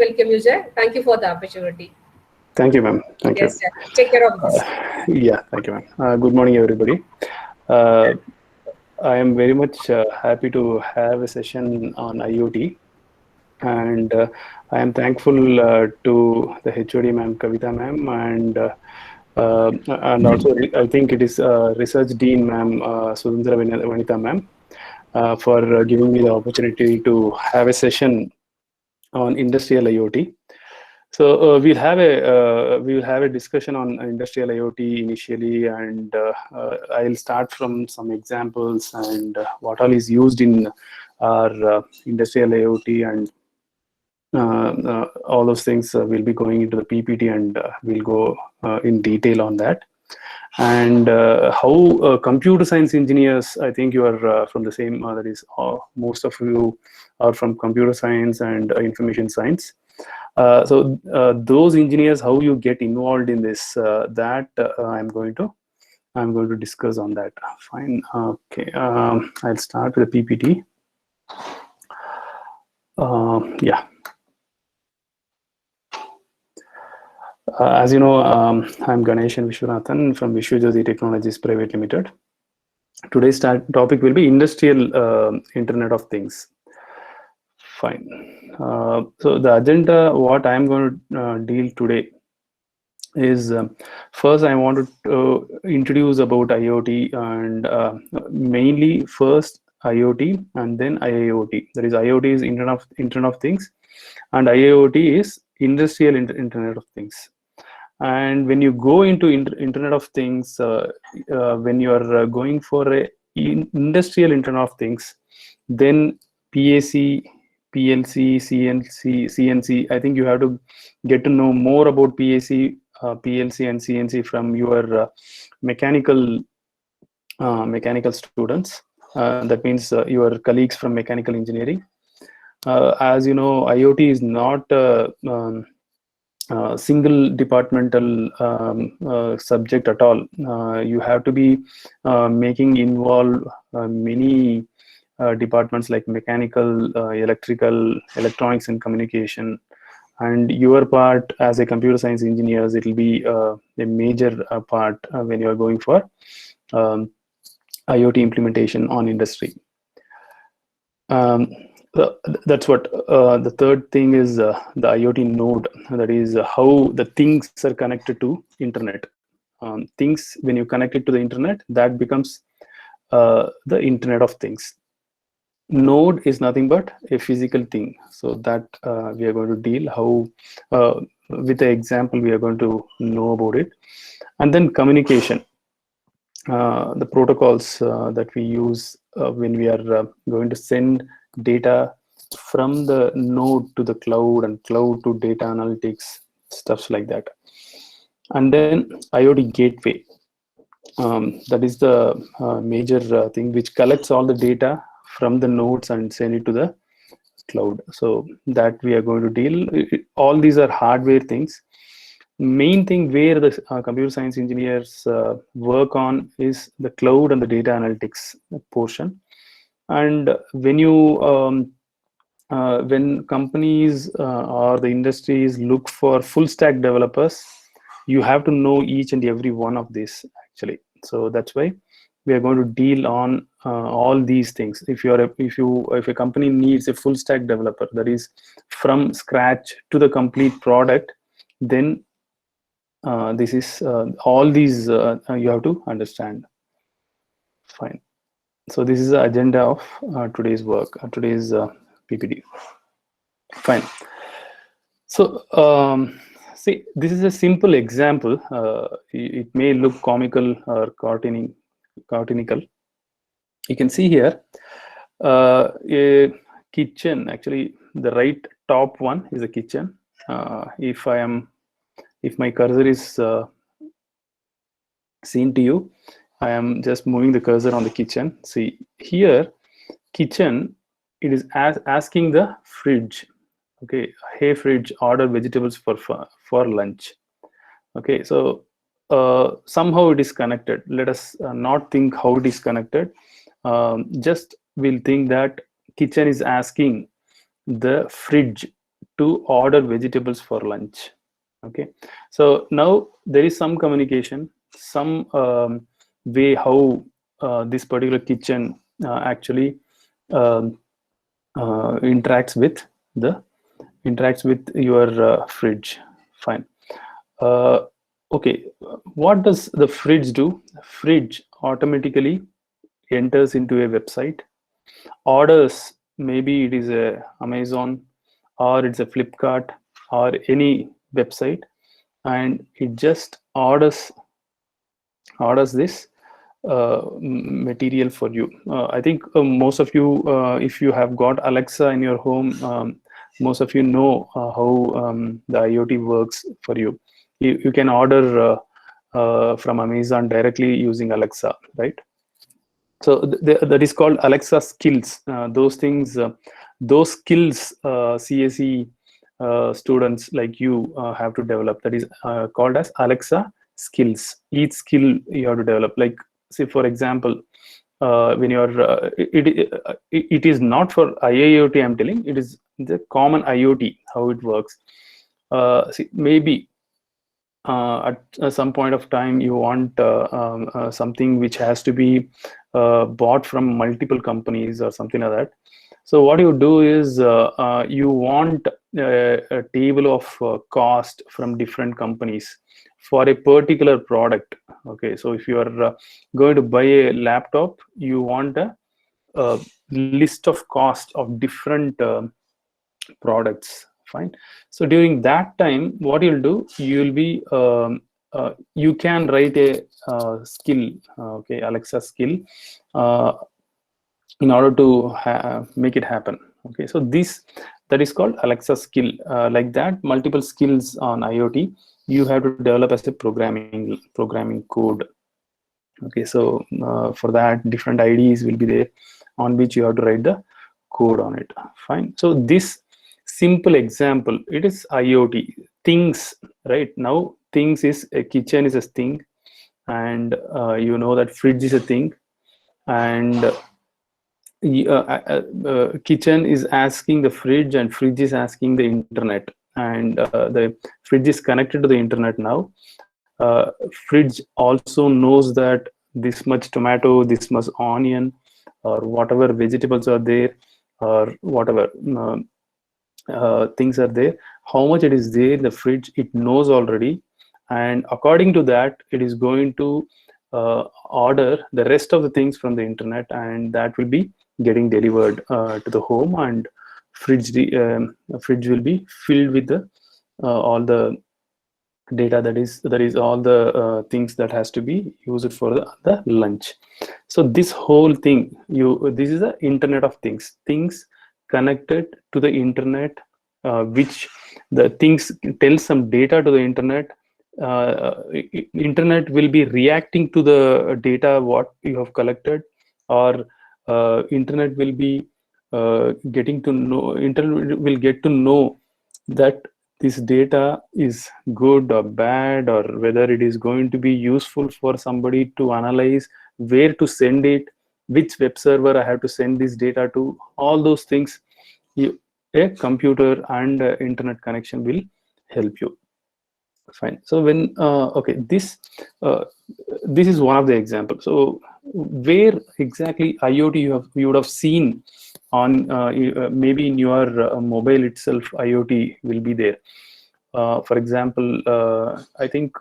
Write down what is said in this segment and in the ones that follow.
welcome you, Jay. Thank you for the opportunity. Thank you, ma'am. Thank you. Yes, Jay. Take care of this. Yeah, thank you, ma'am. Good morning, everybody. Uh, I am very much happy to have a session on IoT, and I am thankful to the HOD ma'am, Kavita ma'am, and also I think it is Research Dean ma'am, Sudhindra Vanitha ma'am, for giving me the opportunity to have a session on industrial IoT. So we will have a discussion on industrial IoT initially, and I'll start from some examples and what all is used in our industrial IoT, and all those things will be going into the PPT, and we'll go in detail on that. And how computer science engineers, I think you are from the same, that is, most of you are from computer science and information science. So those engineers, how you get involved in this, that I'm going to discuss on that. Fine. Okay. I'll start with the PPT. Yeah. As you know, I'm Ganeshan Vishwanathan from Vishwajyoti Technologies Private Limited. Today's topic will be industrial Internet of Things. Fine. So the agenda, what I'm going to deal today is, first I wanted to introduce about IoT, and mainly first IoT and then IIoT. That is, IoT is Internet of Things, and IIoT is Industrial Internet of Things. And when you go into Internet of Things, when you are going for a industrial Internet of Things, then PAC, PLC, CNC, I think you have to get to know more about PAC, PLC, and CNC from your mechanical students. That means your colleagues from mechanical engineering. As you know, IoT is not single departmental subject at all. You have to be involve many departments like mechanical, electrical, electronics, and communication. And your part as a computer science engineers, it will be a major part when you are going for IoT implementation on industry. That's what the third thing is, the IoT node. That is how the things are connected to internet. Things, when you connect it to the internet, that becomes the Internet of Things. Node is nothing but a physical thing. So that we are going to deal how with the example we are going to know about it. And then communication, the protocols that we use when we are going to send data from the node to the cloud, and cloud to data analytics, stuffs like that. And then IoT gateway, that is the major thing which collects all the data from the nodes and send it to the cloud. So that we are going to deal. All these are hardware things. Main thing where the computer science engineers work on is the cloud and the data analytics portion. And when you when companies or the industries look for full stack developers, you have to know each and every one of these actually. So that's why we are going to deal on all these things. If a company needs a full stack developer, that is from scratch to the complete product, then this is all these you have to understand. Fine. So this is the agenda of today's work, today's PPT. Fine. So see, this is a simple example. It may look comical or cartoonical. You can see here a kitchen. Actually, the right top one is a kitchen. If my cursor is seen to you, I am just moving the cursor on the kitchen. See here, kitchen, it is asking the fridge, okay, hey fridge, order vegetables for lunch. Okay, so somehow it is connected. Let us not think how it is connected. Just we'll think that kitchen is asking the fridge to order vegetables for lunch. Okay, so now there is some communication, some way how this particular kitchen actually um, interacts with your fridge. Fine. uh, okay, what does the fridge do? Fridge automatically enters into a website, orders, maybe it is a Amazon or it's a Flipkart or any website, and it just orders this material for you. I think most of you, if you have got Alexa in your home, most of you know how the IoT works for you. You can order from Amazon directly using Alexa, right? So that is called Alexa skills. Those skills, CSE students like you have to develop. That is called as Alexa skills. Each skill you have to develop. Like, say for example, when you're it is not for IIoT. I'm telling, it is the common IoT, how it works. See, maybe at some point of time you want something which has to be bought from multiple companies or something like that. So what you do is you want a table of cost from different companies for a particular product. Okay, so if you are going to buy a laptop, you want a list of cost of different products. Fine. So during that time, what you'll do, you'll be you can write a skill, okay, Alexa skill, uh, in order to make it happen. Okay, so that is called Alexa skill. Like that, multiple skills on IoT you have to develop as a programming code. Okay, so for that, different IDs will be there on which you have to write the code on it. Fine. So this simple example, it is IoT things. Right now, things is a kitchen is a thing, and you know that fridge is a thing, and kitchen is asking the fridge, and fridge is asking the internet, and the fridge is connected to the internet now. Fridge also knows that this much tomato, this much onion, or whatever vegetables are there, or whatever things are there, how much it is there in the fridge, it knows already, and according to that, it is going to order the rest of the things from the internet, and that will be getting delivered to the home, and fridge will be filled with the all the data, that is all the things that has to be used for the lunch. So this whole thing, this is the Internet of things connected to the internet, which the things tell some data to the internet. Internet will be reacting to the data what you have collected, or internet will be internet will get to know that this data is good or bad, or whether it is going to be useful for somebody to analyze, where to send it, which web server I have to send this data to. All those things, a computer and internet connection will help you. Fine. So when okay, this is one of the examples. So where exactly IoT you would have seen on maybe in your mobile itself, IoT will be there. For example, I think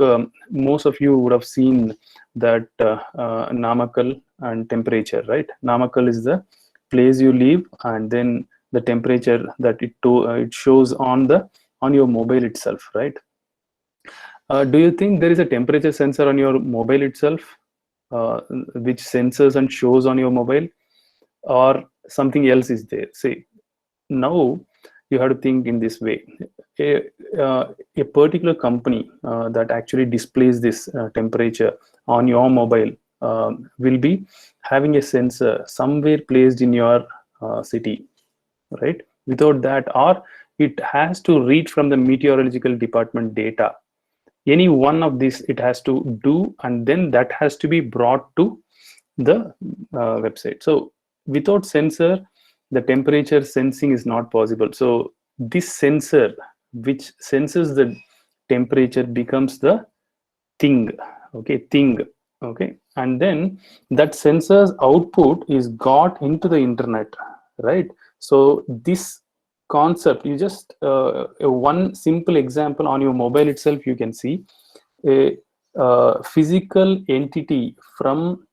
most of you would have seen that Namakal and temperature, right? Namakal is the place you live, and then the temperature that it shows on your mobile itself, right? Do you think there is a temperature sensor on your mobile itself, which sensors and shows on your mobile, or something else is there? See, now you have to think in this way. A particular company that actually displays this temperature on your mobile will be having a sensor somewhere placed in your city, right? Without that, or it has to read from the meteorological department data. Any one of these it has to do, and then that has to be brought to the website. So without sensor, the temperature sensing is not possible. So this sensor which senses the temperature becomes the thing. Okay, and then that sensor's output is got into the internet, right? So this concept, you just one simple example on your mobile itself, you can see a physical entity from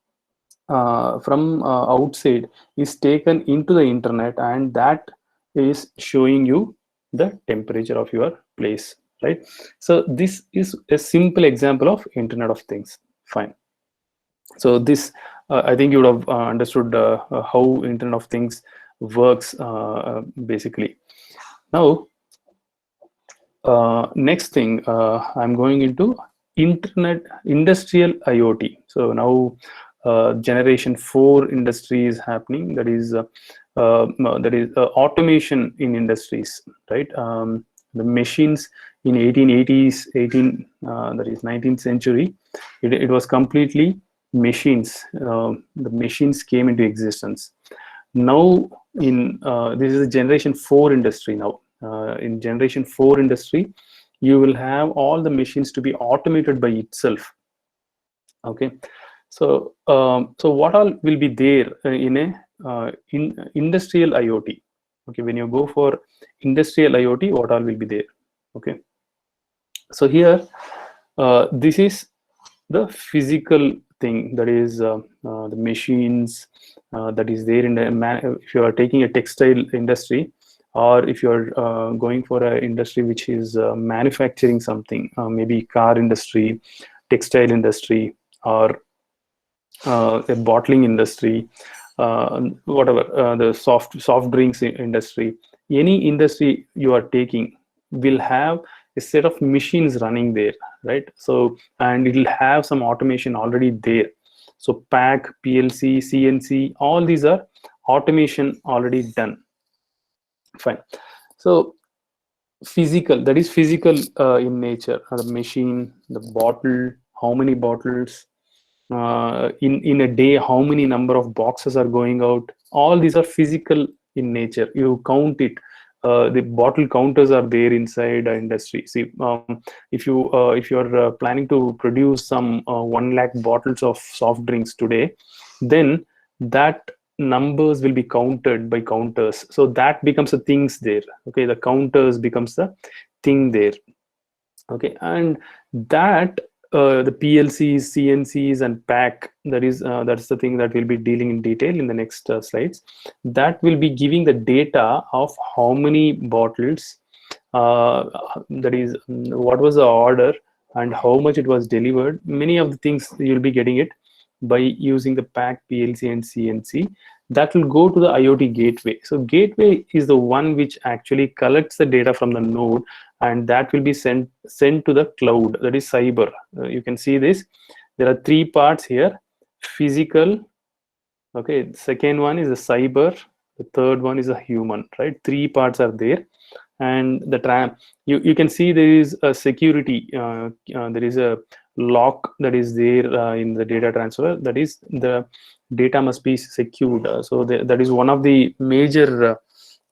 outside is taken into the internet, and that is showing you the temperature of your place, right? So this is a simple example of Internet of Things. Fine. So this I think you would have understood how Internet of Things works basically. Now next thing, I'm going into industrial IoT. So now generation 4 industry is happening, that is automation in industries, right? The machines in 1880s, that is 19th century, it was completely machines. The machines came into existence. Now in this is a generation 4 industry. Now in generation 4 industry, you will have all the machines to be automated by itself. Okay, so so what all will be there in a in industrial IoT? Okay, when you go for industrial IoT, what all will be there? Okay, so here this is the physical thing, that is the machines that is there in the if you are taking a textile industry, or if you're going for an industry which is manufacturing something, maybe car industry, textile industry, or a bottling industry, whatever, the soft drinks industry, any industry you are taking will have a set of machines running there, right? So, and it will have some automation already there. So pack, PLC, CNC, all these are automation already done. Fine. So physical, that is physical in nature. The machine, the bottle, how many bottles in a day, how many number of boxes are going out, all these are physical in nature. You count it. The bottle counters are there inside the industry. See, if you're planning to produce some 1 lakh bottles of soft drinks today, then that numbers will be counted by counters, so that becomes a things there. Okay, the counters becomes the thing there. Okay, and that the PLCs, CNCs, and pack, that's the thing that we'll be dealing in detail in the next slides. That will be giving the data of how many bottles, that is what was the order and how much it was delivered. Many of the things you'll be getting it by using the pack, PLC, and CNC. That will go to the IoT gateway. So gateway is the one which actually collects the data from the node, and that will be sent to the cloud, that is cyber. You can see this, there are 3 parts here: physical, okay, second one is the cyber, the third one is a human, right? 3 parts are there. And the you can see there is a security, there is a lock that is there in the data transfer, that is the data must be secured. So that is one of the major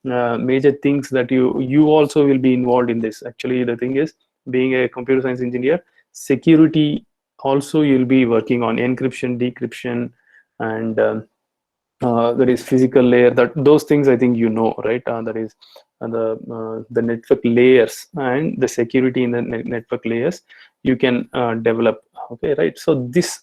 major things that you also will be involved in this. Actually, the thing is, being a computer science engineer, security also you'll be working on encryption, decryption, and there is physical layer. That those things I think you know, right? That is the network layers and the security in the network layers you can develop. Okay, right? So this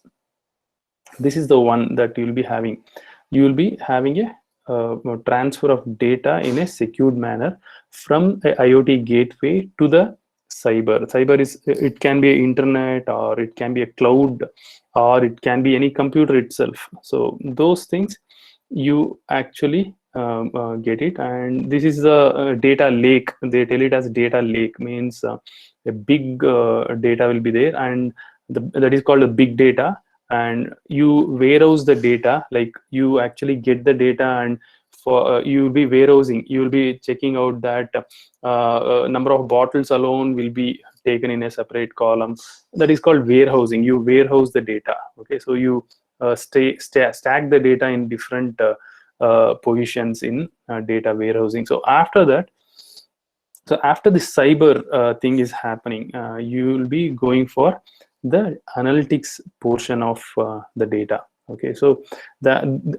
is the one that you'll be having. You will be having a transfer of data in a secured manner from a IoT gateway to the cyber. Cyber is, it can be internet, or it can be a cloud, or it can be any computer itself. So those things you actually get it. And this is the data lake. They tell it as data lake, means a big data will be there, and that is called a big data. And you warehouse the data, like you actually get the data, and for you will be warehousing, you will be checking out that number of bottles alone will be taken in a separate column. That is called warehousing. You warehouse the data. Okay, so you stack the data in different positions in data warehousing. So after that, So after the cyber thing is happening, you will be going for the analytics portion of the data. Okay, so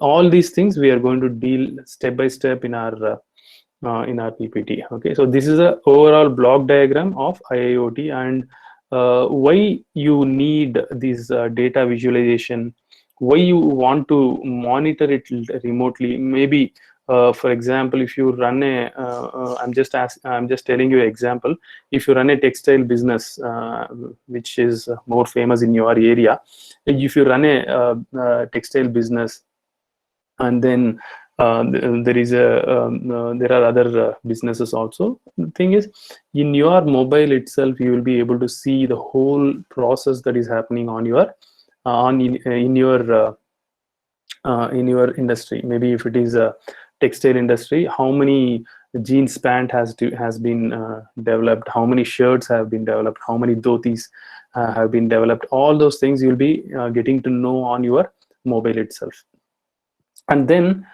all these things we are going to deal step by step in our PPT. Okay, so this is a overall block diagram of IIoT and why you need this data visualization, why you want to monitor it remotely. Maybe for example, if you run I'm just telling you an example. If you run a textile business, which is more famous in your area, if you run a textile business, and then there are other businesses also. The thing is, in your mobile itself, you will be able to see the whole process that is happening on your in your industry. Maybe if it is a textile industry, how many jeans pant has been developed, how many shirts have been developed, how many dhotis have been developed. All those things you'll be getting to know on your mobile itself. And then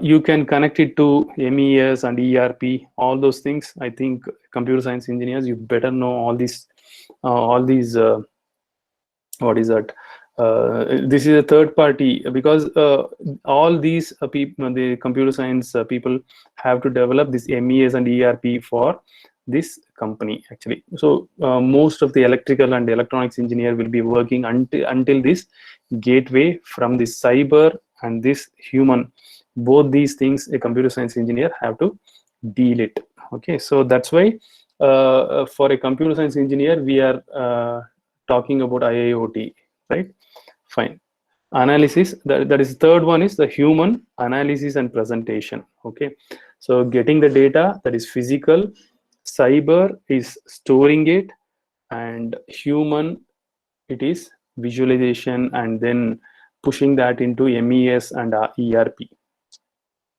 you can connect it to MES and ERP, all those things. I think computer science engineers, you better know all these what is that? This is a third party, because all these people, the computer science people, have to develop this MES and ERP for this company actually. So most of the electrical and electronics engineer will be working until this gateway from this cyber and this human. Both these things a computer science engineer have to deal it. Okay, so that's why for a computer science engineer we are talking about IIoT, right? Fine. Analysis, that is third one, is the human analysis and presentation. Okay, so getting the data, that is physical, cyber is storing it, and human, it is visualization and then pushing that into MES and ERP.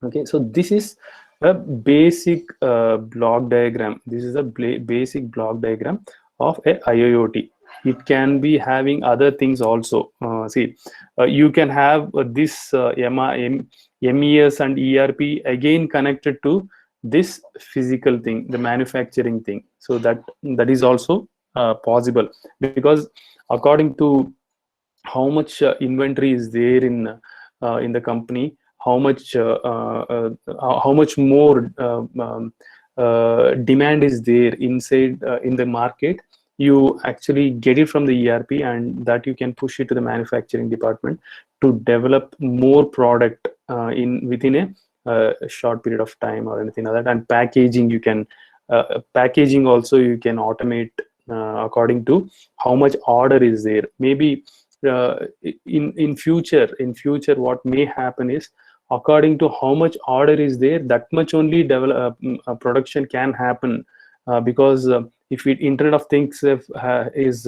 Okay, so this is a basic block diagram. This is a basic block diagram of a IIoT. It can be having other things also. You can have this MES and ERP again connected to this physical thing, the manufacturing thing. So that is also possible, because according to how much inventory is there in the company, how much more demand is there inside in the market, you actually get it from the ERP, and that you can push it to the manufacturing department to develop more product within a short period of time or anything like that. And packaging, you can packaging also you can automate according to how much order is there. Maybe in future what may happen is, according to how much order is there, that much only production can happen, because if Internet of Things is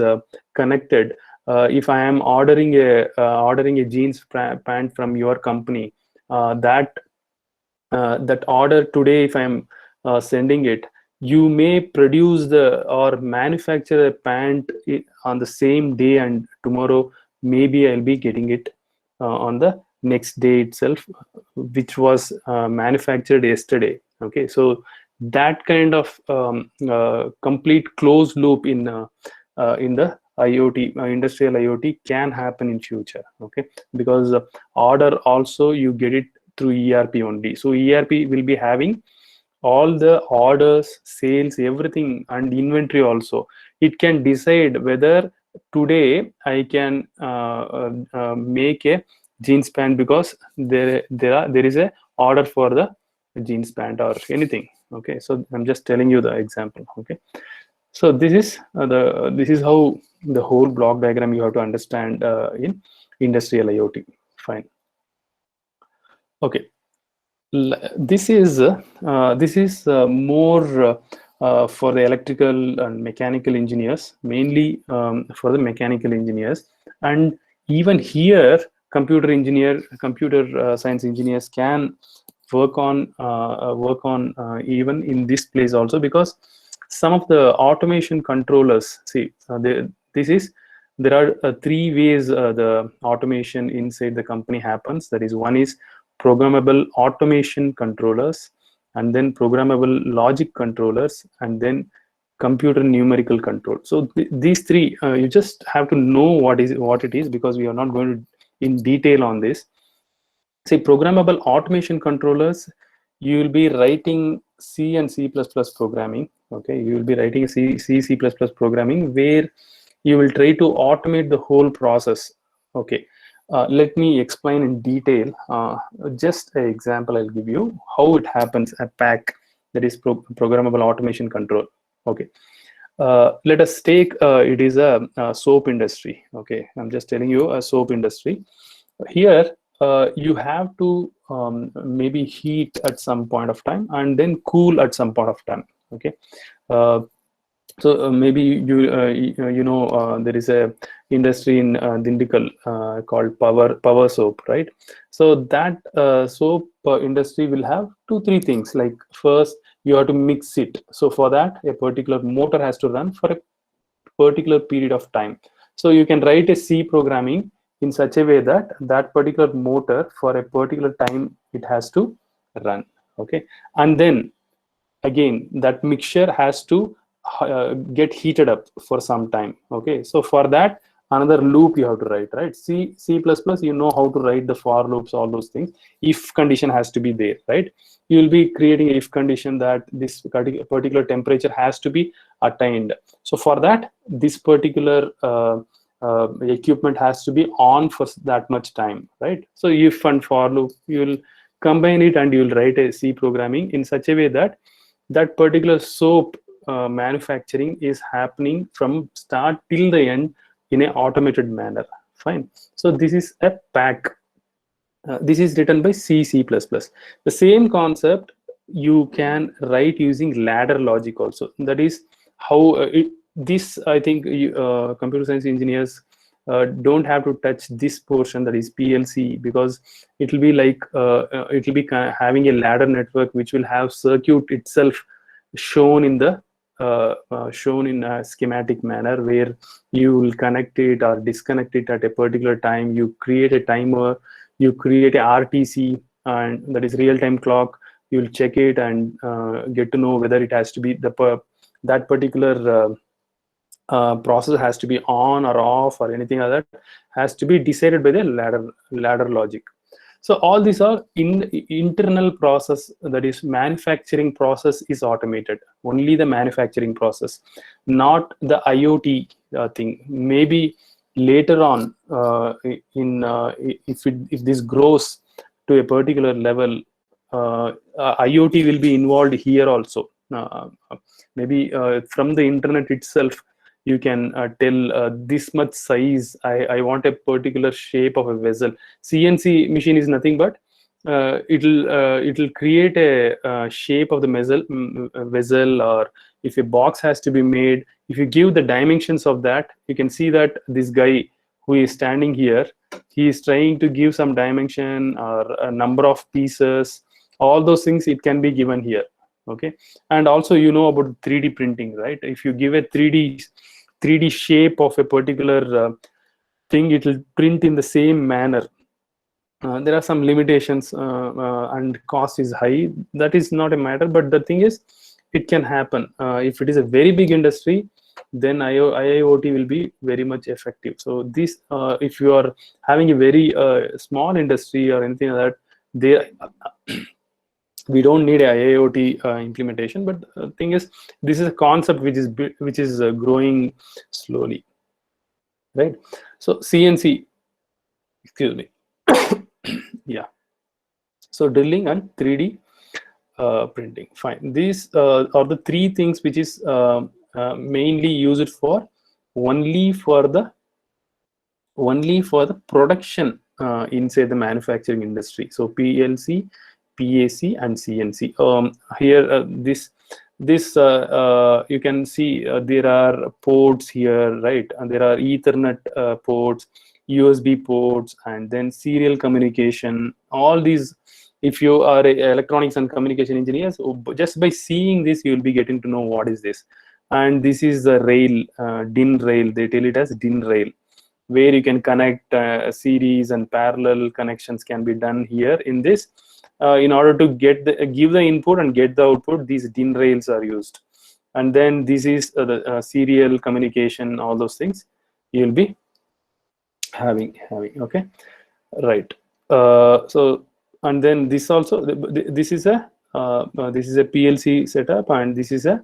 connected, if I am ordering a jeans pant from your company, that order today, if I am sending it, you may produce or manufacture a pant on the same day, and tomorrow maybe I'll be getting it on the next day itself, which was manufactured yesterday. Okay, so that kind of complete closed loop in the IoT, industrial IoT, can happen in future. Okay, because order also you get it through ERP only. So ERP will be having all the orders, sales, everything, and inventory also. It can decide whether today I can make a jeans pant, because there is a order for the jeans pant or anything. Okay, so I'm just telling you the example. Okay, so this is how the whole block diagram you have to understand in industrial IoT. Fine. Okay, this is more for the electrical and mechanical engineers, mainly for the mechanical engineers. And even here, computer science engineers can work on even in this place also, because some of the automation controllers, there are three ways the automation inside the company happens. That is, one is programmable automation controllers, and then programmable logic controllers, and then computer numerical control. So these three, you just have to know what it is, because we are not going to in detail on this. Say programmable automation controllers, you will be writing C and C++ programming. Okay, you will be writing C++ programming where you will try to automate the whole process. Okay, let me explain in detail. Just an example I'll give you how it happens at PAC, that is programmable automation control. Okay, let us take it is a soap industry. Okay, I'm just telling you a soap industry. Here you have to maybe heat at some point of time and then cool at some point of time. Okay, so maybe you know there is a industry in Dindikal called Power Soap, right? So that soap industry will have 2-3 things. Like first, you have to mix it. So for that, a particular motor has to run for a particular period of time. So you can write a C programming in such a way that that particular motor for a particular time it has to run. Okay, and then again that mixture has to get heated up for some time. Okay, so for that another loop you have to write, right? C++, you know how to write the for loops, all those things. If condition has to be there, right? You will be creating a if condition that this particular temperature has to be attained. So for that, this particular equipment has to be on for that much time, right? So if and for loop, you will combine it and you will write a C programming in such a way that that particular soap manufacturing is happening from start till the end in an automated manner. Fine. So this is a PAC. This is written by C++. The same concept you can write using ladder logic also. That is how this, I think, computer science engineers don't have to touch this portion, that is PLC, because it will be like it will be having a ladder network which will have circuit itself shown in the shown in a schematic manner, where you will connect it or disconnect it at a particular time. You create a timer, you create a RTC, and that is real-time clock. You will check it and get to know whether it has to be that particular process has to be on or off or anything like that, has to be decided by the ladder logic. So all these are in internal process, that is manufacturing process is automated. Only the manufacturing process, not the IoT thing. Maybe later on, if this grows to a particular level, IoT will be involved here also. Maybe from the internet itself, you can tell this much size. I want a particular shape of a vessel. CNC machine is nothing but it'll create a shape of the vessel, or if a box has to be made, if you give the dimensions of that, you can see that this guy who is standing here, he is trying to give some dimension or a number of pieces. All those things it can be given here. Okay, and also you know about 3D printing, right? If you give a 3D shape of a particular thing, it will print in the same manner. There are some limitations and cost is high. That is not a matter, but the thing is, it can happen. If it is a very big industry, then IIoT will be very much effective. So this, if you are having a very small industry or anything like that, there we don't need a IIoT implementation. But the thing is, this is a concept which is growing slowly, right? So CNC, excuse me. Yeah, so drilling and 3D printing. Fine. These are the three things which is mainly used for only for the production inside the manufacturing industry. So PLC, PAC, and CNC. Here this you can see there are ports here, right? And there are Ethernet ports, USB ports, and then serial communication. All these, if you are electronics and communication engineers, just by seeing this, you will be getting to know what is this. And this is the rail, DIN rail. They tell it as DIN rail, where you can connect series and parallel connections can be done here in this. in order to get give the input and get the output, these DIN rails are used. And then this is the serial communication, all those things you'll be having. Okay, right. So, and then this also, this is a PLC setup, and this is a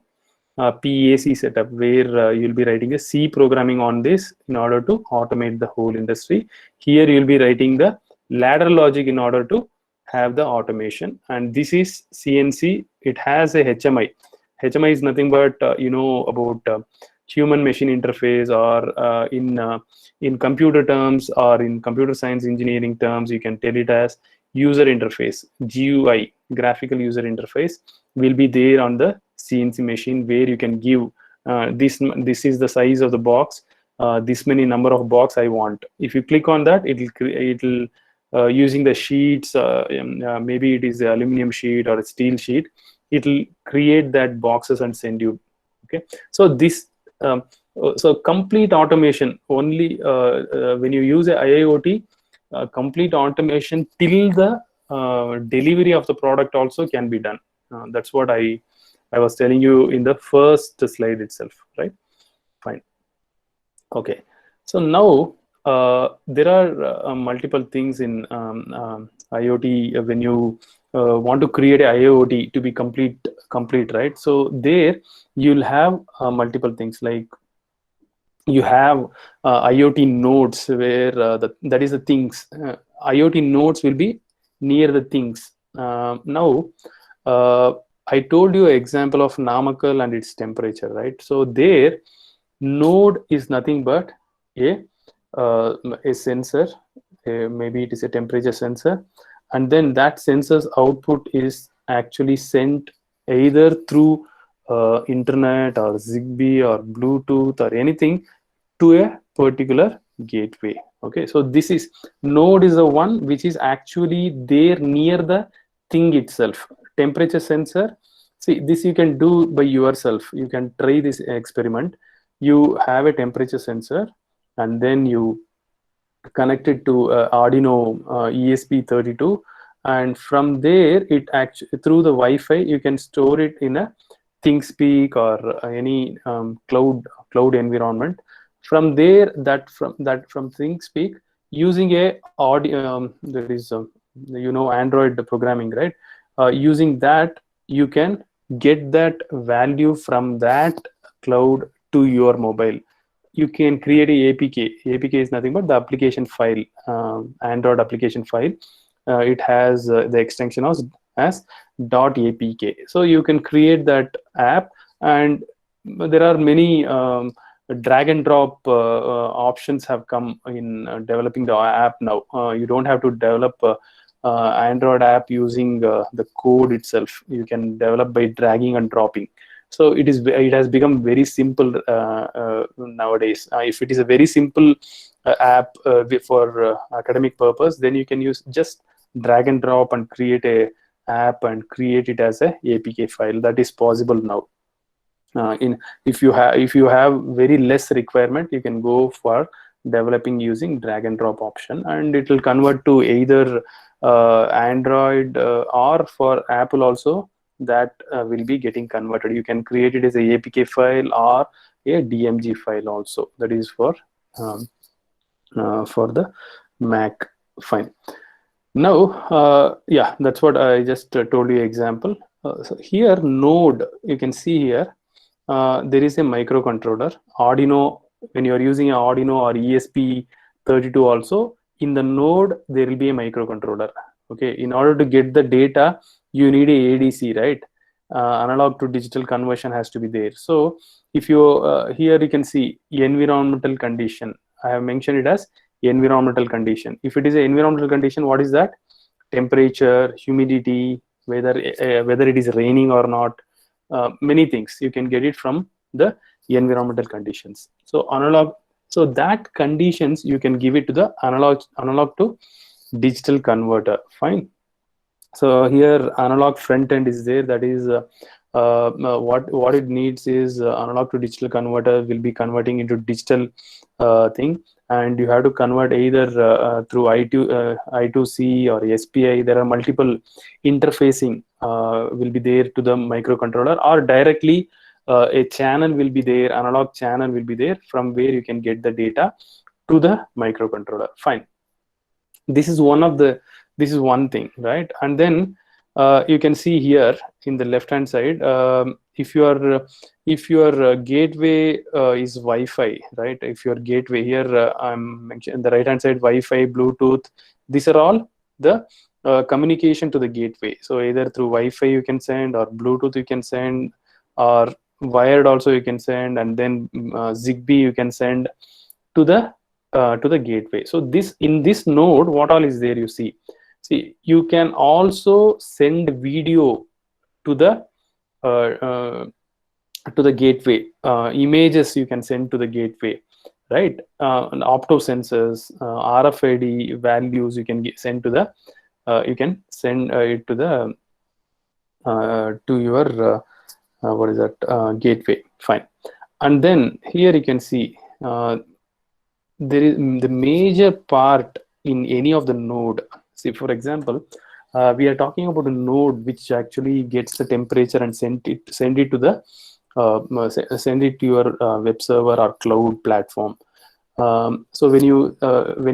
PAC setup, where you'll be writing a C programming on this in order to automate the whole industry. Here you'll be writing the ladder logic in order to have the automation. And this is CNC. It has a HMI. HMI is nothing but about human machine interface, or in computer terms, or in computer science engineering terms, you can tell it as user interface. GUI, graphical user interface, will be there on the CNC machine, where you can give this is the size of the box, this many number of box I want. If you click on that, it'll using the sheets, maybe it is the aluminum sheet or a steel sheet, it'll create that boxes and send you. Okay, so this so complete automation only when you use a IIoT, complete automation till the delivery of the product also can be done. That's what I was telling you in the first slide itself, right? Fine. Okay, so now there are multiple things in IoT when you want to create a IoT to be complete, right? So there you'll have multiple things, like you have IoT nodes, where that is the things. IoT nodes will be near the things. Now, I told you an example of Namakkal and its temperature, right? So there, node is nothing but a sensor. Maybe it is a temperature sensor, and then that sensor's output is actually sent either through internet or Zigbee or Bluetooth or anything to a particular gateway. Okay, so this is node is the one which is actually there near the thing itself. Temperature sensor, see, this you can do by yourself. You can try this experiment. You have a temperature sensor, and then you connect it to Arduino ESP32, and from there it actually through the Wi-Fi you can store it in a ThinkSpeak or any cloud environment. From there, from ThinkSpeak, using a audio, there is Android programming, right? Using that, you can get that value from that cloud to your mobile. You can create a APK. APK is nothing but the application file, Android application file. It has the extension as .apk. So you can create that app, and there are many drag and drop options have come in developing the app now. You don't have to develop Android app using the code itself. You can develop by dragging and dropping. So it has become very simple nowadays. If it is a very simple app for academic purpose, then you can use just drag and drop and create a app and create it as a APK file. That is possible now. If you have very less requirement, you can go for developing using drag and drop option, and it will convert to either Android or for Apple also. That will be getting converted. You can create it as a APK file or a DMG file also. That is for the Mac. Fine. Now, yeah, that's what I just told you example. So here, node, you can see here, there is a microcontroller. Arduino, when you are using an Arduino or ESP32 also, in the node, there will be a microcontroller. Okay, in order to get the data, you need a ADC, right? Analog to digital conversion has to be there. So if you here you can see environmental condition. I have mentioned it as environmental condition. If it is an environmental condition, what is that? Temperature, humidity, whether it is raining or not, many things you can get it from the environmental conditions. So analog, so that conditions you can give it to the analog to digital converter. Fine. So here analog front end is there, that is what it needs is analog to digital converter will be converting into digital thing, and you have to convert either through I2C or SPI. There are multiple interfacing will be there to the microcontroller, or directly a channel will be there, analog channel will be there, from where you can get the data to the microcontroller. Fine. This is one thing, right? And then you can see here in the left hand side, if your gateway is Wi-Fi, right? If your gateway here, I'm mentioning the right hand side, Wi-Fi, Bluetooth, these are all the communication to the gateway. So either through Wi-Fi you can send, or Bluetooth you can send, or wired also you can send, and then Zigbee you can send to the gateway. So in this node, what all is there? You see you can also send video to the gateway. Images you can send to the gateway, right? And opto sensors, RFID values you can send to the you can send it to the to your what is that gateway. Fine. And then here you can see there is the major part in any of the node. See, for example, we are talking about a node which actually gets the temperature and send it to the send it to your web server or cloud platform. So when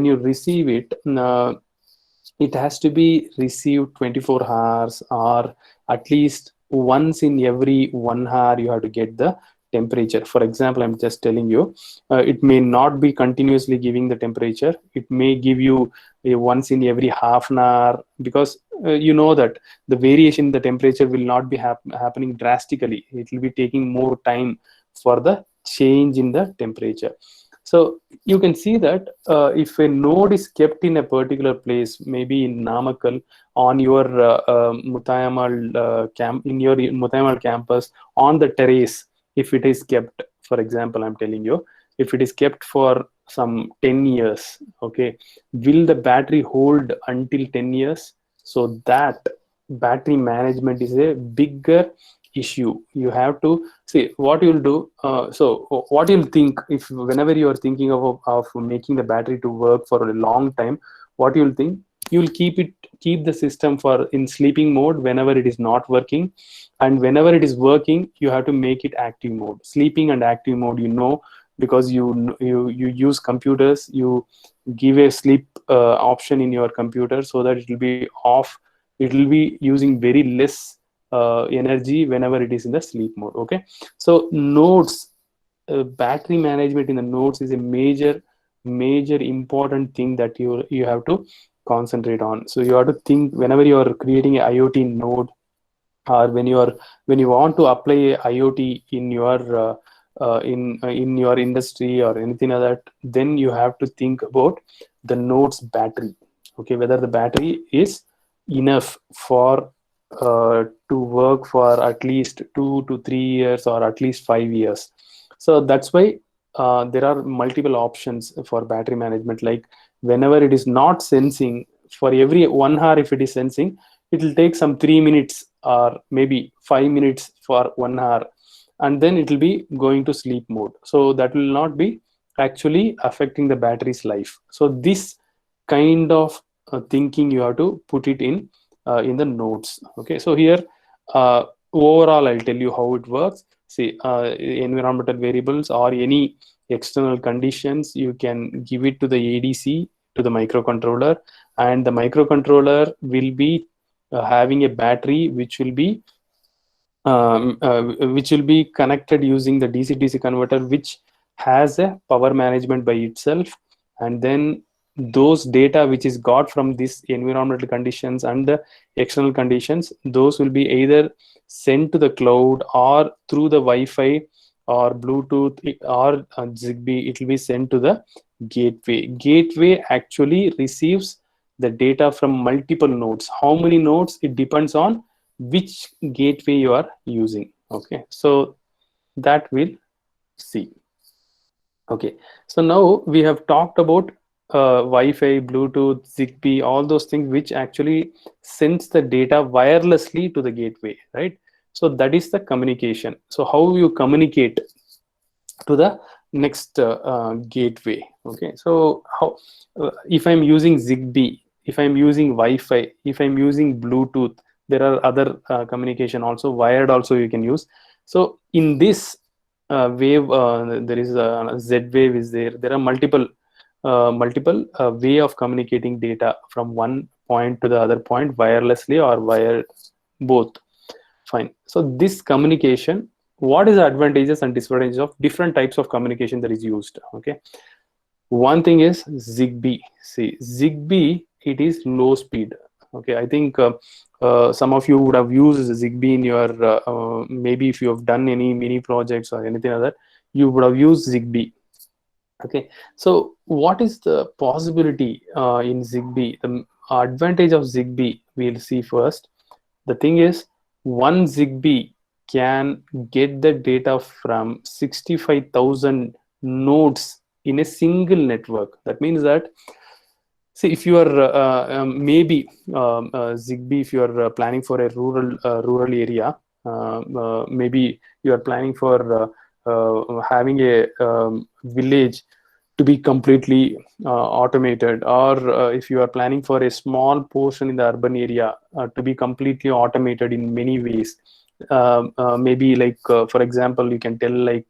you receive it, it has to be received 24 hours, or at least once in every 1 hour you have to get the temperature. For example, I'm just telling you, it may not be continuously giving the temperature. It may give you a once in every half an hour, because you know that the variation in the temperature will not be happening drastically. It will be taking more time for the change in the temperature. So you can see that if a node is kept in a particular place, maybe in Namakkal, on your Mutayamal in your Mutayamal campus, on the terrace, if it is kept, for example, I'm telling you, if it is kept for some 10 years, okay, will the battery hold until 10 years? So that battery management is a bigger issue. You have to see what you'll do. So what you'll think, if whenever you are thinking of making the battery to work for a long time, what you'll think, you'll keep the system for in sleeping mode whenever it is not working, and whenever it is working you have to make it active mode. Sleeping and active mode, because you use computers, you give a sleep option in your computer so that it will be off. It will be using very less energy whenever it is in the sleep mode. Okay, so nodes, battery management in the nodes is a major important thing that you have to concentrate on. So you have to think whenever you are creating an IoT node, or when you want to apply a IoT in your in your industry or anything like that, then you have to think about the node's battery. Okay, whether the battery is enough for to work for at least 2 to 3 years, or at least 5 years. So that's why there are multiple options for battery management. Like whenever it is not sensing, for every 1 hour if it is sensing, it will take some 3 minutes or maybe 5 minutes for 1 hour, and then it will be going to sleep mode. So that will not be actually affecting the battery's life. So this kind of thinking you have to put it in the nodes. Okay, so here overall I'll tell you how it works. See, environmental variables or any external conditions, you can give it to the ADC, to the microcontroller, and the microcontroller will be having a battery which will be connected using the DC-DC converter, which has a power management by itself. And then those data which is got from this environmental conditions and the external conditions, those will be either sent to the cloud, or through the Wi-Fi or Bluetooth or Zigbee, it will be sent to the gateway. Gateway actually receives the data from multiple nodes. How many nodes? It depends on which gateway you are using. Okay, so that we'll see. Okay, so now we have talked about Wi-Fi, Bluetooth, Zigbee, all those things which actually sends the data wirelessly to the gateway, right? So that is the communication. So how you communicate to the next gateway. Okay, so how if I'm using Zigbee, if I'm using Wi-Fi, if I'm using Bluetooth, there are other communication also, wired also you can use. So in this wave, there is a Z wave is there. There are multiple way of communicating data from one point to the other point wirelessly or via both. Fine. So this communication, what is the advantages and disadvantages of different types of communication that is used? Okay. One thing is Zigbee. See, Zigbee, it is low speed. Okay, I think some of you would have used Zigbee in your maybe if you have done any mini projects or anything like that, you would have used Zigbee. Okay, so what is the possibility in Zigbee? The advantage of Zigbee we'll see first. The thing is, one Zigbee can get the data from 65,000 nodes in a single network. That means that, see, if you are maybe Zigbee, if you are planning for a rural area, maybe you are planning for having a village to be completely automated, or if you are planning for a small portion in the urban area to be completely automated in many ways. Maybe like for example, you can tell like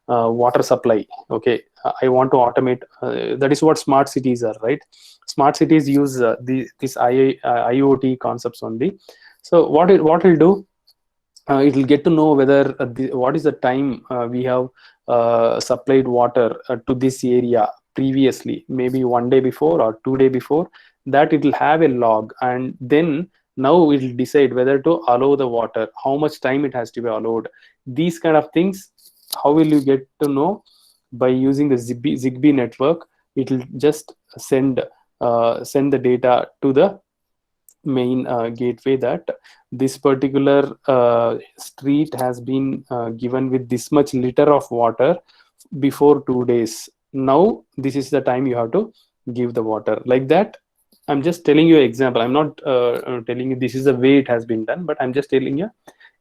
water supply. Okay, I want to automate. That is what smart cities are, right? Smart cities use this IoT concepts only. So what it will do, it will get to know whether what is the time we have supplied water to this area previously, maybe 1 day before or 2 day before. That it will have a log, and then now it will decide whether to allow the water, how much time it has to be allowed. These kind of things, how will you get to know? By using the Zigbee network, it will just send the data to the main gateway, that this particular street has been given with this much liter of water before 2 days. Now this is the time you have to give the water, like that. I'm just telling you an example. I'm not telling you this is the way it has been done, but I'm just telling you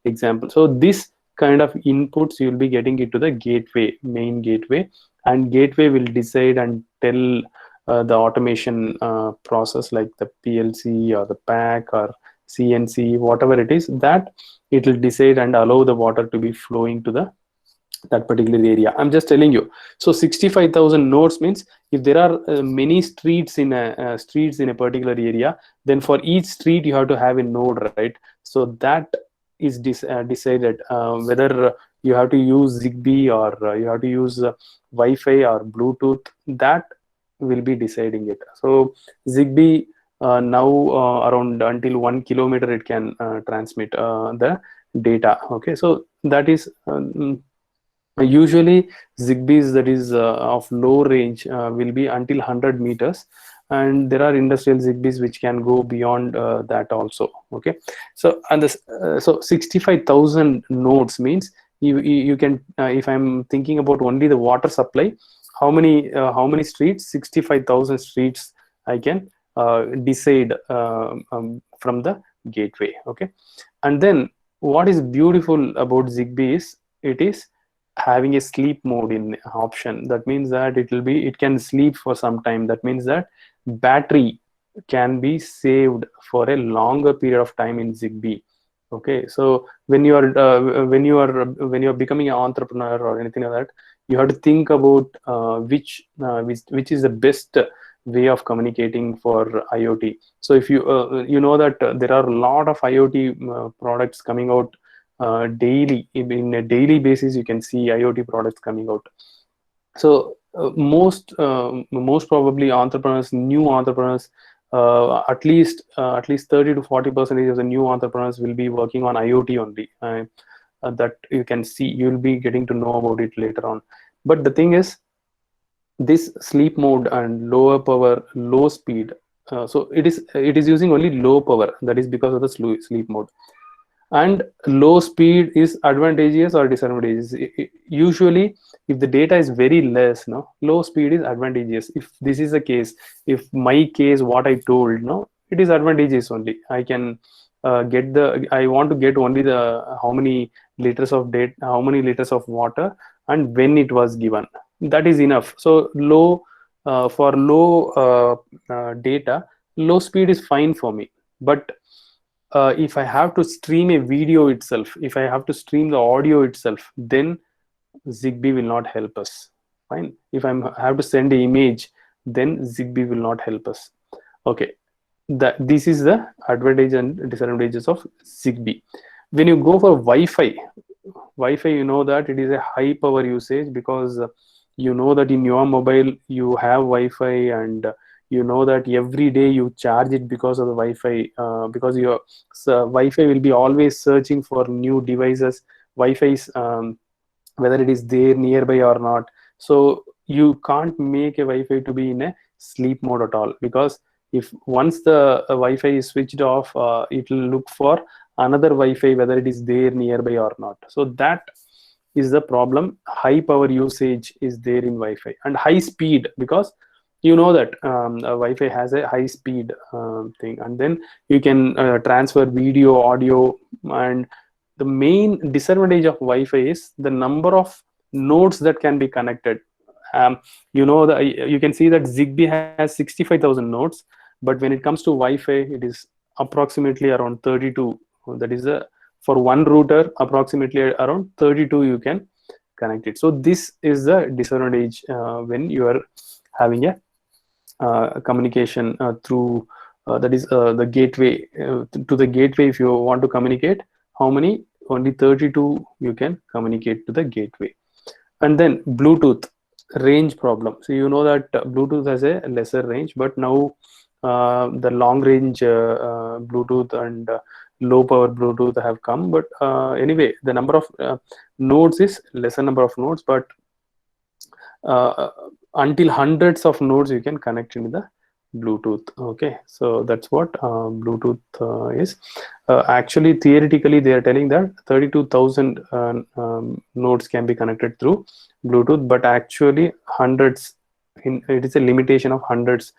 example. So this kind of inputs you will be getting it to the gateway, main gateway, and gateway will decide and tell the automation process, like the PLC or the PAC or CNC, whatever it is, that it will decide and allow the water to be flowing to the that particular area. I'm just telling you. So 65,000 nodes means if there are many streets in a particular area, then for each street you have to have a node, right? So that is decided whether you have to use Zigbee or you have to use Wi-Fi or Bluetooth. That will be deciding it. So Zigbee now around until 1 kilometer it can transmit the data. Okay, so that is usually Zigbees that is of low range will be until 100 meters, and there are industrial Zigbees which can go beyond that also. Okay, so and this so 65,000 nodes means you can if I'm thinking about only the water supply, how many streets? 65,000 streets I can decide from the gateway. Okay, and then what is beautiful about Zigbee is it is having a sleep mode in option. That means that it can sleep for some time. That means that battery can be saved for a longer period of time in Zigbee. Okay, so when you are becoming an entrepreneur or anything like that, you have to think about which is the best way of communicating for IoT. So if you know that there are a lot of IoT products coming out daily. In a daily basis you can see IoT products coming out. So most probably entrepreneurs, new entrepreneurs, at least 30 to 40% of the new entrepreneurs will be working on IoT only. That you can see, you'll be getting to know about it later on. But the thing is, this sleep mode and lower power, low speed, so it is using only low power. That is because of the sleep mode. And low speed is advantageous or disadvantageous? Usually if the data is very less, no, low speed is advantageous. If this is the case, if my case what I told, no, it is advantageous only. I can I want to get only the how many liters of data, how many liters of water, and when it was given. That is enough. So for low data, low speed is fine for me. But if I have to stream a video itself, if I have to stream the audio itself, then Zigbee will not help us. Fine. If I have to send an image, then Zigbee will not help us. Okay. This is the advantage and disadvantages of Zigbee. When you go for Wi-Fi, you know that it is a high power usage, because you know that in your mobile you have Wi-Fi, and you know that every day you charge it because of the Wi-Fi, because your Wi-Fi will be always searching for new devices. Wi-Fi is whether it is there nearby or not. So you can't make a Wi-Fi to be in a sleep mode at all, because if once the Wi-Fi is switched off, it will look for another Wi-Fi whether it is there nearby or not. So that is the problem. High power usage is there in Wi-Fi, and high speed, because you know that Wi-Fi has a high speed thing, and then you can transfer video, audio. And the main disadvantage of Wi-Fi is the number of nodes that can be connected. You know, you can see that Zigbee has 65,000 nodes, but when it comes to Wi-Fi, it is approximately around 32. That is for one router, approximately around 32 you can connect it. So this is the disadvantage when you are having a communication through that is the gateway. To the gateway, if you want to communicate, how many? Only 32 you can communicate to the gateway. And then Bluetooth range problem. So you know that Bluetooth has a lesser range, but now the long range Bluetooth and low power Bluetooth have come. But anyway, the number of nodes is lesser number of nodes, but until hundreds of nodes you can connect into the Bluetooth. Okay, so that's what Bluetooth is. Actually, theoretically, they are telling that 32,000 nodes can be connected through Bluetooth, but actually hundreds, it is a limitation of hundreds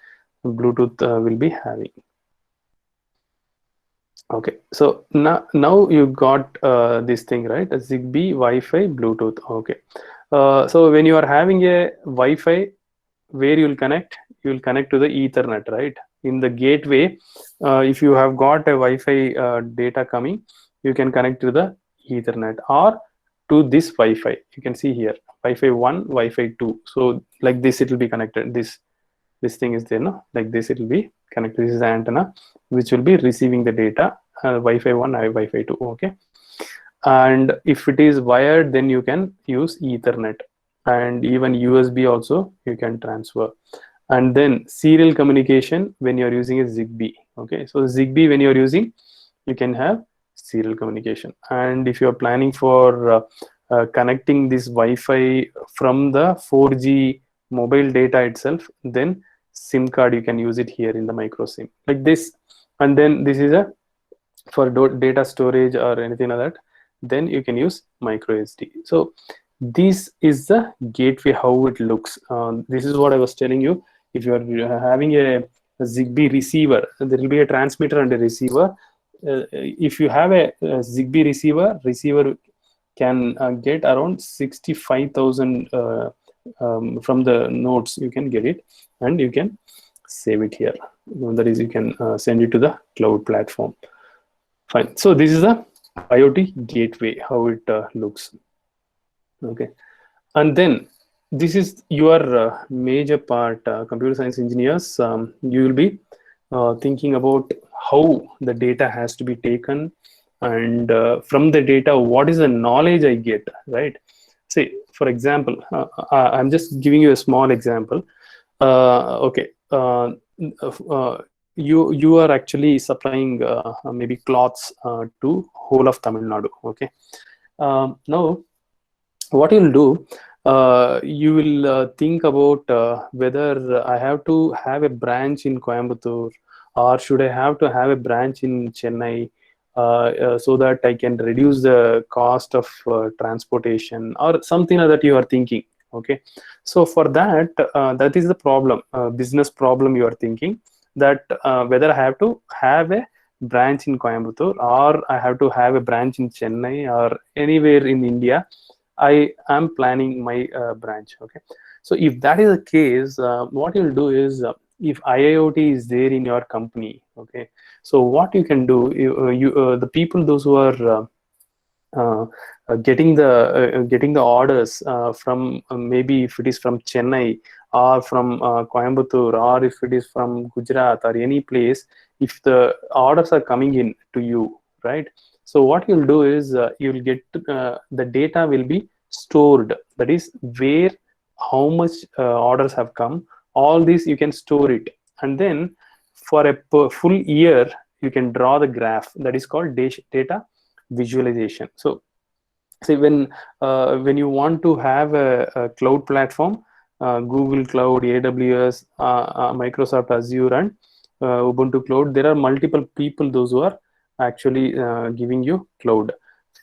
Bluetooth will be having. Okay, so now you got this thing, right? A Zigbee, Wi-Fi, Bluetooth. Okay, so when you are having a Wi-Fi, where you will connect? You will connect to the Ethernet, right? In the gateway, if you have got a Wi-Fi data coming, you can connect to the Ethernet or to this Wi-Fi. You can see here, Wi-Fi 1, Wi-Fi 2. So like this, it will be connected. This thing is there, no? Like this, it will be connected. This is the antenna which will be receiving the data. Wi-Fi 1, Wi-Fi 2. Okay. And if it is wired, then you can use Ethernet, and even USB also you can transfer. And then serial communication when you're using a Zigbee. Okay, so Zigbee, when you're using, you can have serial communication. And if you're planning for connecting this Wi-Fi from the 4G mobile data itself, then SIM card, you can use it here in the micro SIM like this. And then this is a for data storage or anything like that, then you can use micro SD. So this is the gateway, how it looks. This is what I was telling you. If you are having a Zigbee receiver, there will be a transmitter and a receiver. If you have a Zigbee receiver can get around 65,000 from the nodes. You can get it, and you can save it here. That is, you can send it to the cloud platform. Fine. So this is the IoT gateway, how it looks. Okay, and then this is your major part, computer science engineers. You will be thinking about how the data has to be taken, and from the data, what is the knowledge I get, right? Say, for example, I'm just giving you a small example. Okay, you are actually supplying maybe cloths to whole of Tamil Nadu. Okay, now what you'll do, you will think about whether I have to have a branch in Coimbatore, or should I have to have a branch in Chennai, so that I can reduce the cost of transportation, or something like that you are thinking. Okay, so for that, that is the problem, business problem you are thinking, that whether I have to have a branch in Coimbatore, or I have to have a branch in Chennai or anywhere in India, I am planning my branch. Okay, so if that is the case, what you'll do is, if IIoT is there in your company, okay, so what you can do, the people, those who are uh, getting the orders from, maybe if it is from Chennai or from Coimbatore, or if it is from Gujarat or any place, if the orders are coming in to you, right? So what you'll do is, you'll get the data will be stored. That is where, how much orders have come. All these you can store it, and then for a full year you can draw the graph. That is called data visualization. So see, when you want to have a cloud platform, Google Cloud, AWS, Microsoft Azure, and Ubuntu Cloud, there are multiple people, those who are actually giving you cloud.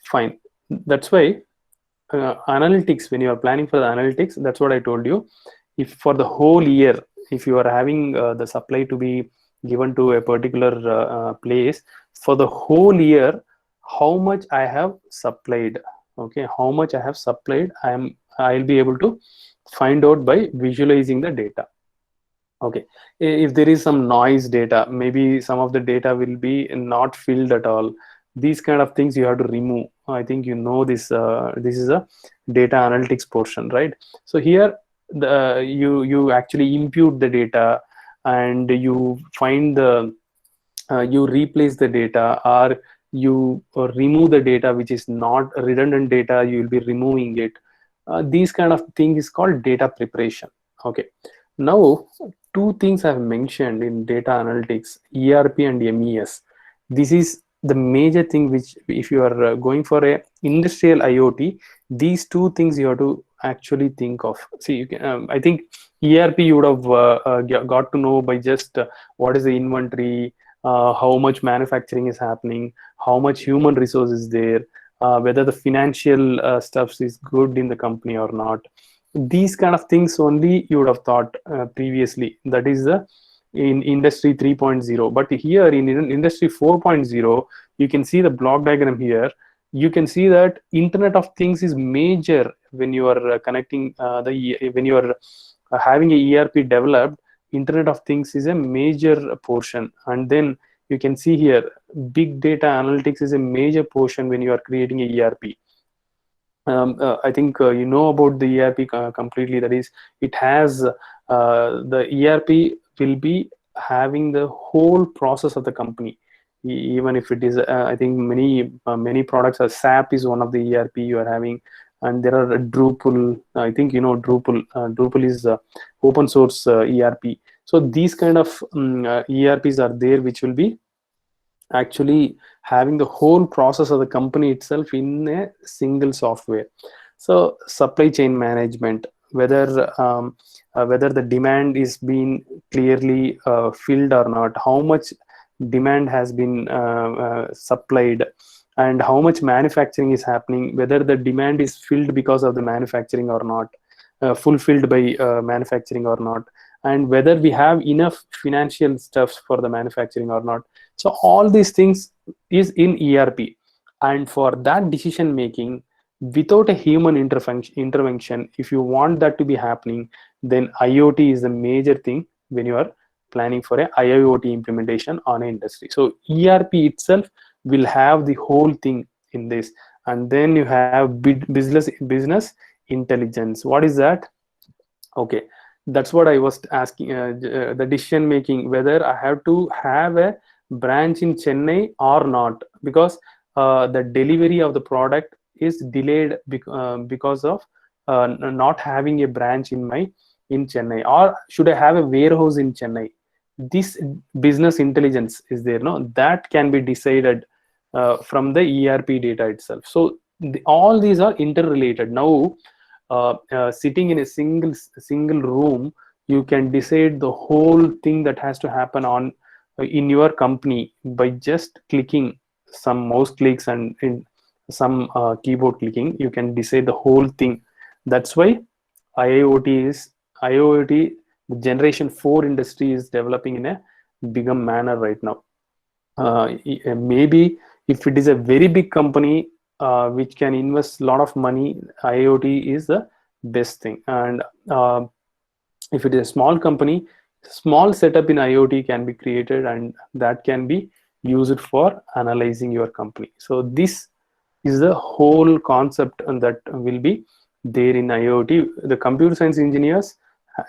Fine. That's why analytics, when you are planning for the analytics, that's what I told you. If for the whole year, if you are having the supply to be given to a particular place, for the whole year, how much I have supplied, okay, how much I have supplied, I'll be able to find out by visualizing the data. Okay, if there is some noise data, maybe some of the data will be not filled at all. These kind of things you have to remove. I think you know this. This is a data analytics portion, right? So here, you actually impute the data, and you find the you replace the data, or you remove the data which is not redundant data. You will be removing it. These kind of thing is called data preparation. Okay, now two things I've mentioned in data analytics: ERP and MES. This is the major thing which, if you are going for a industrial IoT, these two things you have to actually think of. See, you can, I think ERP you would have got to know by just what is the inventory, how much manufacturing is happening, how much human resource is there, whether the financial stuff is good in the company or not. These kind of things only you would have thought previously. That is the in industry 3.0. But here in industry 4.0, you can see the block diagram here. You can see that Internet of Things is major when you are connecting when you are having a ERP developed. Internet of Things is a major portion, and then you can see here big data analytics is a major portion when you are creating a ERP. I think you know about the ERP completely. That is, it has the ERP will be having the whole process of the company. Even if it is, I think many products are SAP is one of the ERP you are having, and there are Drupal. I think you know Drupal. Drupal is open source ERP. So these kind of ERPs are there, which will be actually having the whole process of the company itself in a single software. So supply chain management, whether the demand is being clearly filled or not, how much demand has been supplied, and how much manufacturing is happening, whether the demand is filled because of the manufacturing or not, fulfilled by manufacturing or not, and whether we have enough financial stuff for the manufacturing or not. So all these things is in ERP, and for that decision making, without a human intervention, if you want that to be happening, then IoT is the major thing when you are planning for a IIoT implementation on an industry. So ERP itself will have the whole thing in this, and then you have business intelligence. What is that? Okay, that's what I was asking. The decision making, whether I have to have a branch in Chennai or not, because the delivery of the product is delayed because of not having a branch in Chennai, or should I have a warehouse in Chennai? This business intelligence is there, no? That can be decided from the ERP data itself. So all these are interrelated. Now, sitting in a single room, you can decide the whole thing that has to happen on in your company by just clicking some mouse clicks and in some keyboard clicking. You can decide the whole thing. That's why IIoT generation 4 industry is developing in a bigger manner right now. Maybe if it is a very big company which can invest a lot of money, IoT is the best thing. And if it is a small company, small setup in IoT can be created, and that can be used for analyzing your company. So this is the whole concept, and that will be there in IoT. The computer science engineers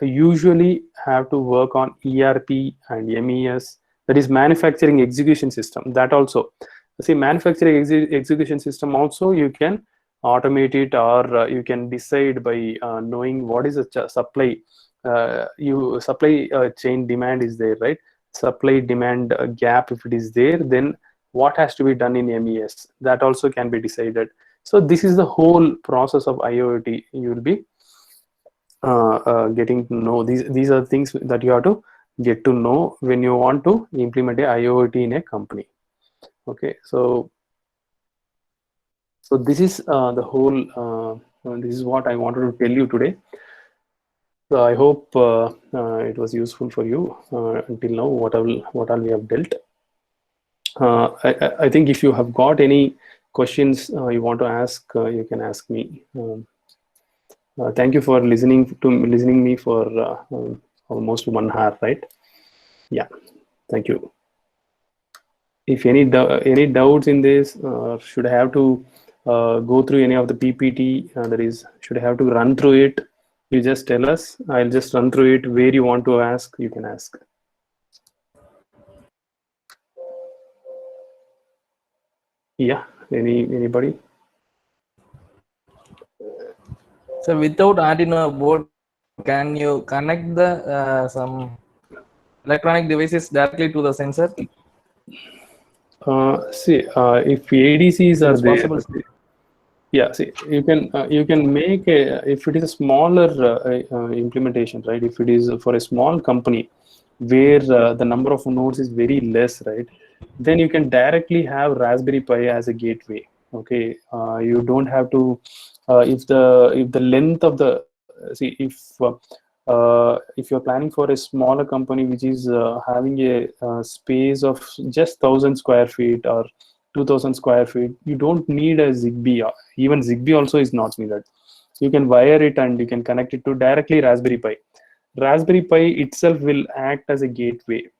usually have to work on ERP and MES, that is manufacturing execution system. That also, see, manufacturing execution system also you can automate it, or you can decide by knowing what is the supply. You supply chain demand is there, right? Supply demand gap, if it is there, then what has to be done in MES, that also can be decided. So this is the whole process of IoT. You will be getting to know these are things that you have to get to know when you want to implement a IoT in a company. Okay, so this is the whole this is what I wanted to tell you today. So I hope it was useful for you until now, what all we have dealt. I think if you have got any questions you want to ask, you can ask me. Thank you for listening me for almost 1 hour, right? Yeah, thank you. If any doubts in this, should I have to go through any of the PPT, that is, should I have to run through it, you just tell us. I'll just run through it. Where you want to ask, you can ask. Yeah, anybody? So without Arduino board, can you connect the some electronic devices directly to the sensor? See, if ADCs are there, Possible. yeah, see, you can make a, if it is a smaller implementation, right? If it is for a small company where the number of nodes is very less, right? Then you can directly have Raspberry Pi as a gateway. Okay, you don't have to. If the length of the, see, if you're planning for a smaller company which is having a space of just 1,000 square feet or 2,000 square feet, you don't need a Zigbee. Even Zigbee also is not needed. You can wire it and you can connect it to directly Raspberry Pi. Raspberry Pi itself will act as a gateway.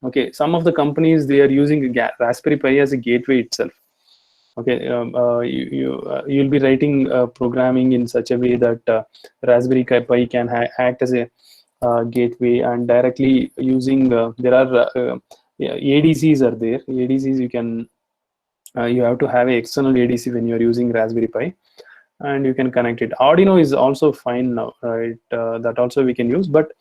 Okay, some of the companies, they are using Raspberry Pi as a gateway itself. Okay, you'll be writing programming in such a way that Raspberry Pi can act as a gateway, and directly using there are ADCs are there. ADCs you can you have to have an external ADC when you are using Raspberry Pi, and you can connect it. Arduino is also fine now, right? That also we can use. But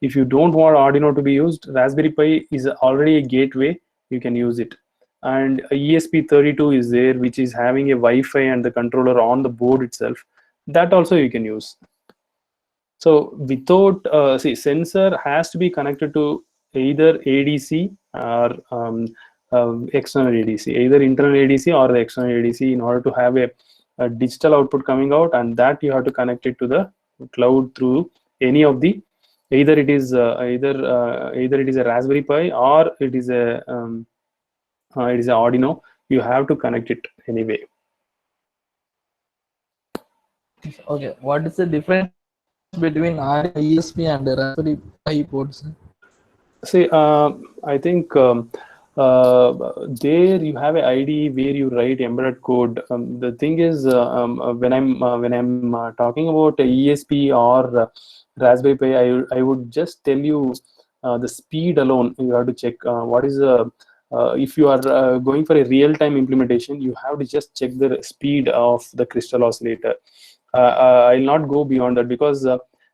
if you don't want Arduino to be used, Raspberry Pi is already a gateway. You can use it. And ESP32 is there, which is having a Wi-Fi and the controller on the board itself. That also you can use. So without, see, sensor has to be connected to either ADC or external ADC, either internal ADC or the external ADC, in order to have a digital output coming out, and that you have to connect it to the cloud through any of the, either it is either it is a Raspberry Pi or it is a Arduino. You have to connect it anyway. Okay, what is the difference between Arduino ESP and Raspberry Pi ports? See, I think there you have an IDE where you write embedded code. The thing is, when I'm talking about ESP or Raspberry Pi, I would just tell you the speed alone. You have to check what is the if you are going for a real-time implementation, you have to just check the speed of the crystal oscillator. I'll not go beyond that, because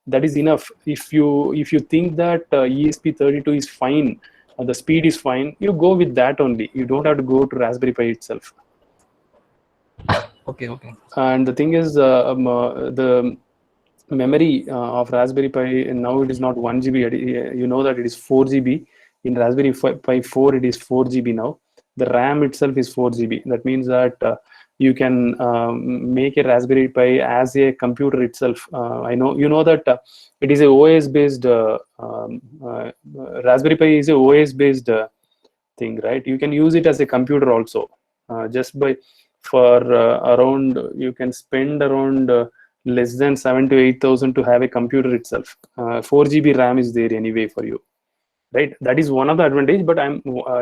that is enough. If you think that ESP32 is fine, the speed is fine, you go with that only. You don't have to go to Raspberry Pi itself. Okay. And the thing is, the memory of Raspberry Pi now, it is not 1 GB. You know that it is 4 GB. In Raspberry Pi 4, it is 4 GB now. The RAM itself is 4 GB. That means that you can make a Raspberry Pi as a computer itself. I know you know that it is a OS based Raspberry Pi is a OS based thing, right? You can use it as a computer also. Just by for around, you can spend around less than 7,000 to 8,000 to have a computer itself. 4 GB RAM is there anyway for you, right? That is one of the advantage. But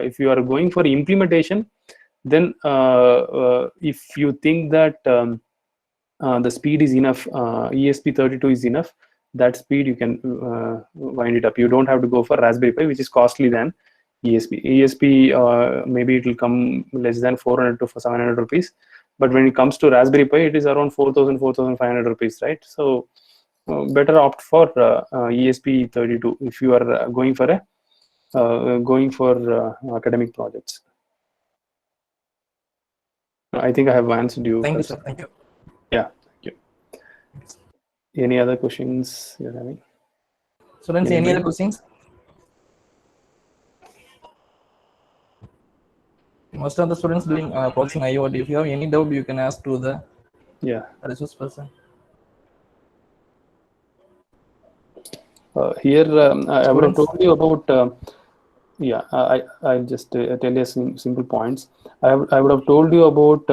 if you are going for implementation, then if you think that the speed is enough, ESP32 is enough, that speed you can wind it up. You don't have to go for Raspberry Pi, which is costly than ESP. Maybe it will come less than 400 to 700 rupees, but when it comes to Raspberry Pi, it is around 4,000, 4,500 rupees, right? So better opt for ESP32 if you are going for academic projects. I think I have answered you. Thank you, sir. Thank you. Yeah, thank you. Any other questions you're having? Students, any other questions? Most of the students doing processing IoT. If you have any doubt, you can ask to the resource person. Here, I would have told you about. I'll just tell you some simple points. I would have told you about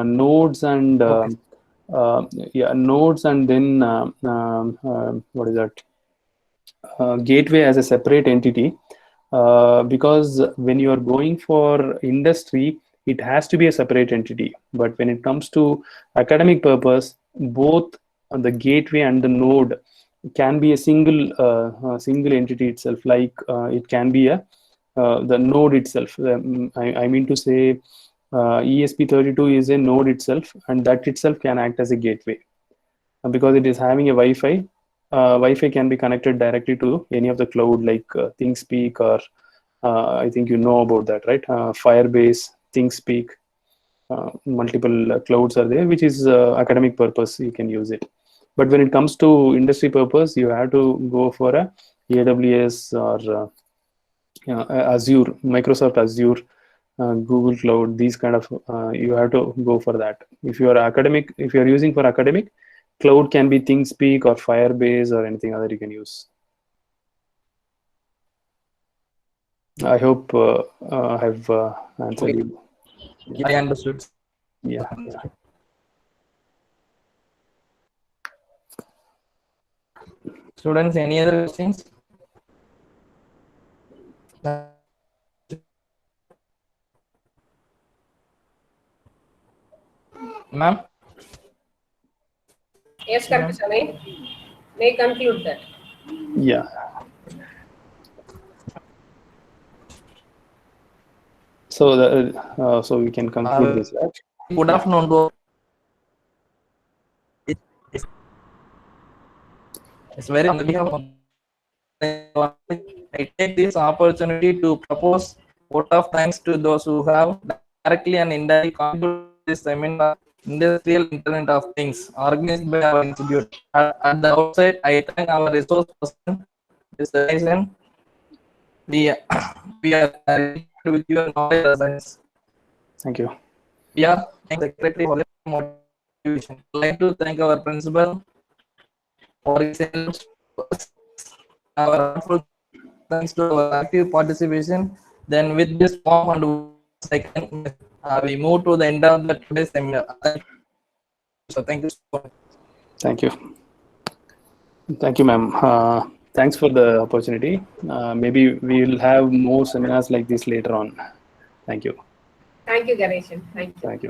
nodes and nodes, and then what is that? Gateway as a separate entity. Because when you are going for industry, it has to be a separate entity. But when it comes to academic purpose, both the gateway and the node can be a single entity itself. Like it can be the node itself. I mean to say, ESP32 is a node itself, and that itself can act as a gateway. Because it is having a Wi-Fi. Wi-Fi can be connected directly to any of the cloud, like ThinkSpeak, or I think you know about that, right? Firebase, ThinkSpeak, multiple clouds are there, which is academic purpose, you can use it. But when it comes to industry purpose, you have to go for a AWS or Azure, Microsoft Azure, Google Cloud, these kind of, you have to go for that. If you are academic, if you are using for academic, cloud can be ThinkSpeak or Firebase or anything other you can use. I hope I have answered you. Yeah. I understood. Yeah. Students, any other questions? Ma'am? Yes, Karpisa, may conclude that. Yeah. So so we can conclude this, right? Good afternoon. It's very on the behalf of I take this opportunity to propose vote of thanks to those who have directly and indirectly contributed to this seminar, Industrial Internet of Things, organized by our institute. At the outset, I thank our resource person, Mr. Tyson. We are with your knowledge and science. Thank you. We are secretary for the motivation. I'd like to thank our principal for his help. Our thanks to our active participation. Then with this form and second, we move to the end of the today's seminar. So thank you so much. Thank you. Thank you, ma'am. Thanks for the opportunity. Maybe we will have more seminars like this later on. Thank you. Thank you, Ganeshan. Thank you. Thank you.